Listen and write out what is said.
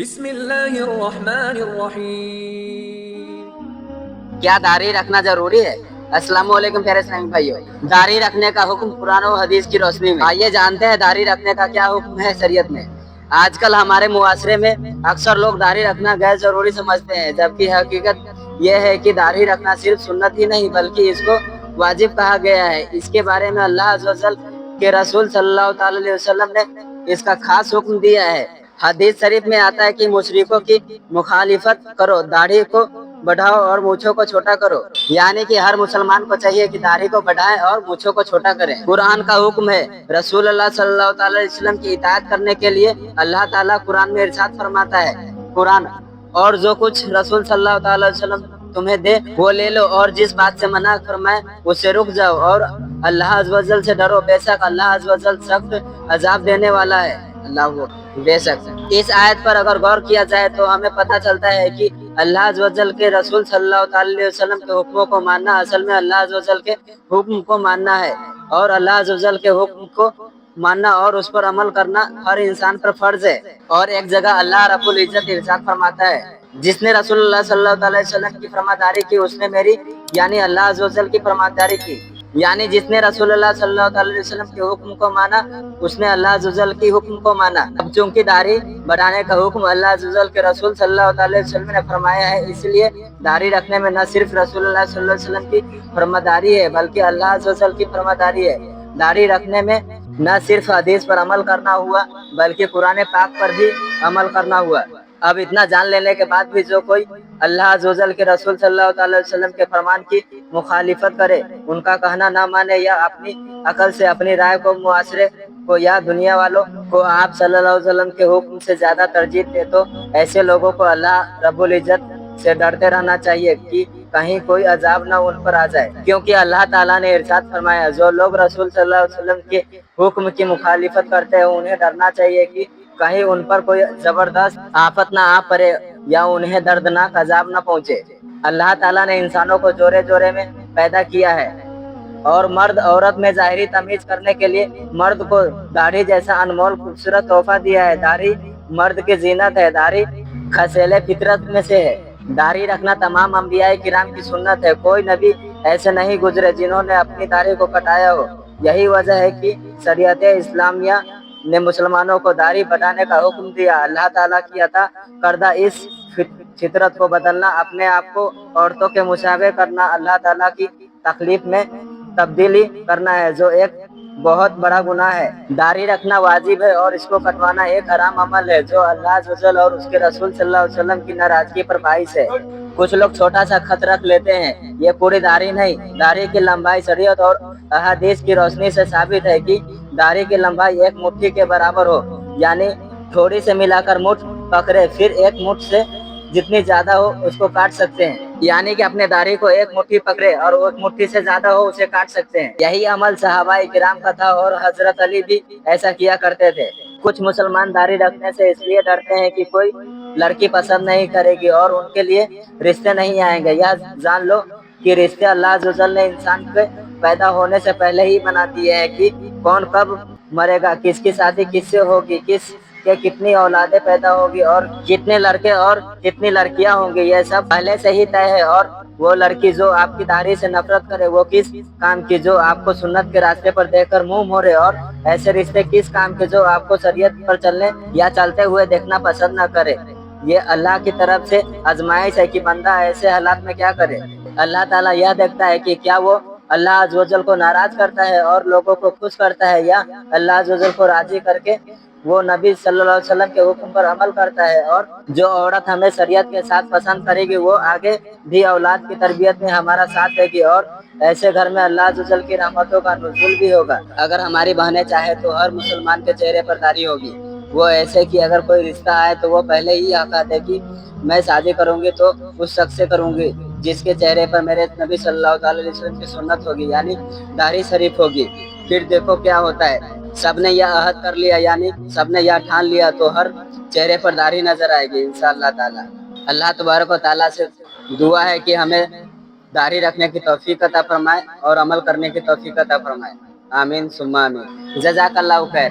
بسم اللہ الرحمن الرحیم۔ کیا داڑھی رکھنا ضروری ہے؟ السلام علیکم پیارے اسلامی بھائیو، داڑھی رکھنے کا حکم قرآن و حدیث کی روشنی میں آئیے جانتے ہیں داڑھی رکھنے کا کیا حکم ہے شریعت میں۔ آج کل ہمارے معاشرے میں اکثر لوگ داڑھی رکھنا غیر ضروری سمجھتے ہیں، جبکہ حقیقت یہ ہے کہ داڑھی رکھنا صرف سنت ہی نہیں بلکہ اس کو واجب کہا گیا ہے۔ اس کے بارے میں اللہ عز و جل کے رسول صلی اللہ تعالی علیہ وسلم نے اس کا خاص حکم دیا ہے۔ حدیث شریف میں آتا ہے کہ مشرکوں کی مخالفت کرو، داڑھی کو بڑھاؤ اور مونچھوں کو چھوٹا کرو، یعنی کہ ہر مسلمان کو چاہیے کہ داڑھی کو بڑھائے اور مونچھوں کو چھوٹا کرے۔ قرآن کا حکم ہے، رسول اللہ صلی اللہ تعالی علیہ وسلم کی اطاعت کرنے کے لیے اللہ تعالیٰ قرآن میں ارشاد فرماتا ہے، قرآن اور جو کچھ رسول صلی اللہ تعالی علیہ وسلم تمہیں دے وہ لے لو، اور جس بات سے منع فرمائے اس سے رک جاؤ، اور اللہ عز و جل سے ڈرو، بے شک اللہ عز و جل سخت عذاب دینے والا ہے۔ اللہ بے شک اس آیت پر اگر غور کیا جائے تو ہمیں پتہ چلتا ہے کہ اللہ عز و جل کے رسول صلی اللہ تعالی علیہ وسلم کے حکموں کو ماننا اصل میں اللہ عز و جل کے حکم کو ماننا ہے، اور اللہ عز و جل کے حکم کو ماننا اور اس پر عمل کرنا ہر انسان پر فرض ہے۔ اور ایک جگہ اللہ رب العزت ارشاد فرماتا ہے، جس نے رسول اللہ صلی اللہ علیہ وسلم کی فرمانبرداری کی اس نے میری یعنی اللہ عز و جل کی فرمانبرداری کی، یعنی جس نے رسول اللہ صلی اللہ علیہ وسلم کے حکم کو مانا اس نے اللہ عز و جل کی حکم کو مانا۔ اب چونکہ داڑھی بڑھانے کا حکم اللہ عز و جل کے رسول صلی اللہ علیہ وسلم نے فرمایا ہے، اس لیے داڑھی رکھنے میں نہ صرف رسول اللہ صلی اللہ علیہ وسلم کی فرمانبرداری ہے بلکہ اللہ عز و جل کی فرمانبرداری ہے۔ داڑھی رکھنے میں نہ صرف حدیث پر عمل کرنا ہوا بلکہ قرآن پاک پر بھی عمل کرنا ہوا۔ اب اتنا جان لینے کے بعد بھی جو کوئی اللہ عز و جل کے رسول صلی اللہ علیہ وسلم کے فرمان کی مخالفت کرے، ان کا کہنا نہ مانے یا اپنی عقل سے اپنی رائے کو معاشرے کو یا دنیا والوں کو آپ صلی اللہ علیہ وسلم کے حکم سے زیادہ ترجیح دے تو ایسے لوگوں کو اللہ رب العزت سے ڈرتے رہنا چاہیے کہ کہیں کوئی عذاب نہ ان پر آ جائے، کیونکہ اللہ تعالیٰ نے ارشاد فرمایا، جو لوگ رسول صلی اللہ علیہ وسلم کے حکم کی مخالفت کرتے ہیں انہیں ڈرنا چاہیے کہ کہیں ان پر کوئی زبردست آفت نہ آ پڑے یا انہیں دردناک عذاب نہ پہنچے۔ اللہ تعالیٰ نے انسانوں کو جوڑے جوڑے میں پیدا کیا ہے اور مرد عورت میں ظاہری تمیز کرنے کے لیے مرد کو داڑھی جیسا انمول خوبصورت تحفہ دیا ہے۔ داڑھی مرد کی زینت ہے، داڑھی خصلِ فطرت میں سے ہے۔ داڑھی رکھنا تمام انبیاء کرام کی سنت ہے، کوئی نبی ایسے نہیں گزرے جنہوں نے اپنی داڑھی کو کٹایا ہو۔ یہی وجہ ہے کہ شریعت اسلامیہ نے مسلمانوں کو داڑھی بڑھانے کا حکم دیا۔ اللہ تعالیٰ کی عطا کردہ اس فطرت کو بدلنا، اپنے آپ کو عورتوں کے مشابہ کرنا، اللہ تعالیٰ کی تخلیق میں تبدیلی کرنا ہے جو ایک بہت بڑا گناہ ہے۔ داڑھی رکھنا واجب ہے اور اس کو کٹوانا ایک حرام عمل ہے جو اللہ عز و جل اور اس کے رسول صلی اللہ علیہ وسلم کی ناراضگی پر باعث ہے۔ کچھ لوگ چھوٹا سا خط رکھ لیتے ہیں، یہ پوری داڑھی نہیں۔ داڑھی کی لمبائی شریعت اور احادیث کی روشنی سے ثابت ہے کہ داڑھی کی لمبائی ایک مٹھی کے برابر ہو، یعنی تھوڑی سے ملا کر مٹھ پکڑے، پھر ایک مٹھ سے جتنی زیادہ ہو اس کو کاٹ سکتے ہیں، یعنی کہ اپنے داڑھی کو ایک مٹھی پکڑے اور ایک مٹھی سے زیادہ ہو اسے کاٹ سکتے ہیں۔ یہی عمل صحابہ کرام کا تھا اور حضرت علی بھی ایسا کیا کرتے تھے۔ کچھ مسلمان داڑھی رکھنے سے اس لیے ڈرتے ہیں کہ کوئی لڑکی پسند نہیں کرے گی اور ان کے لیے رشتے نہیں آئیں گے۔ یہ جان لو کہ رشتے اللہ عز و جل نے انسان کے پیدا ہونے سے پہلے ہی بنا دیے ہیں کہ کون کب مرے گا، کس کی شادی کس سے ہوگی، کس کے کتنی اولادیں پیدا ہوگی اور کتنے لڑکے اور کتنی لڑکیاں ہوں گی، یہ سب پہلے سے ہی طے ہے۔ اور وہ لڑکی جو آپ کی داڑھی سے نفرت کرے وہ کس کام کی جو آپ کو سنت کے راستے پر دیکھ کر منہ موڑے، اور ایسے رشتے کس کام کے جو آپ کو شریعت پر چلنے یا چلتے ہوئے دیکھنا پسند نہ کرے۔ یہ اللہ کی طرف سے آزمائش ہے کہ بندہ ایسے حالات میں کیا کرے۔ اللہ تعالیٰ یہ دیکھتا ہے کہ کیا وہ اللہ عز و جل کو ناراض کرتا ہے اور لوگوں کو خوش کرتا ہے، یا اللہ عز و جل کو راضی کر کے وہ نبی صلی اللہ علیہ وسلم کے حکم پر عمل کرتا ہے۔ اور جو عورت ہمیں شریعت کے ساتھ پسند کرے گی وہ آگے بھی اولاد کی تربیت میں ہمارا ساتھ دے گی، اور ایسے گھر میں اللہ عز و جل کی رحمتوں کا نزول بھی ہوگا۔ اگر ہماری بہنیں چاہے تو ہر مسلمان کے چہرے پر داڑھی ہوگی، وہ ایسے کہ اگر کوئی رشتہ آئے تو وہ پہلے ہی آکد ہے کہ میں شادی کروں گی تو اس شخص سے کروں گی جس کے چہرے پر میرے نبی صلی اللہ علیہ وسلم کی سنت ہوگی، یعنی داڑھی شریف ہوگی۔ پھر دیکھو کیا ہوتا ہے، سب نے یہ عہد کر لیا، یعنی سب نے یہ ٹھان لیا تو ہر چہرے پر داڑھی نظر آئے گی انشاءاللہ تعالی۔ اللہ تبارک و تعالیٰ سے دعا ہے کہ ہمیں داڑھی رکھنے کی توفیق عطا فرمائے اور عمل کرنے کی توفیق عطا فرمائے، آمین ثم آمین۔ جزاک اللہ خیر۔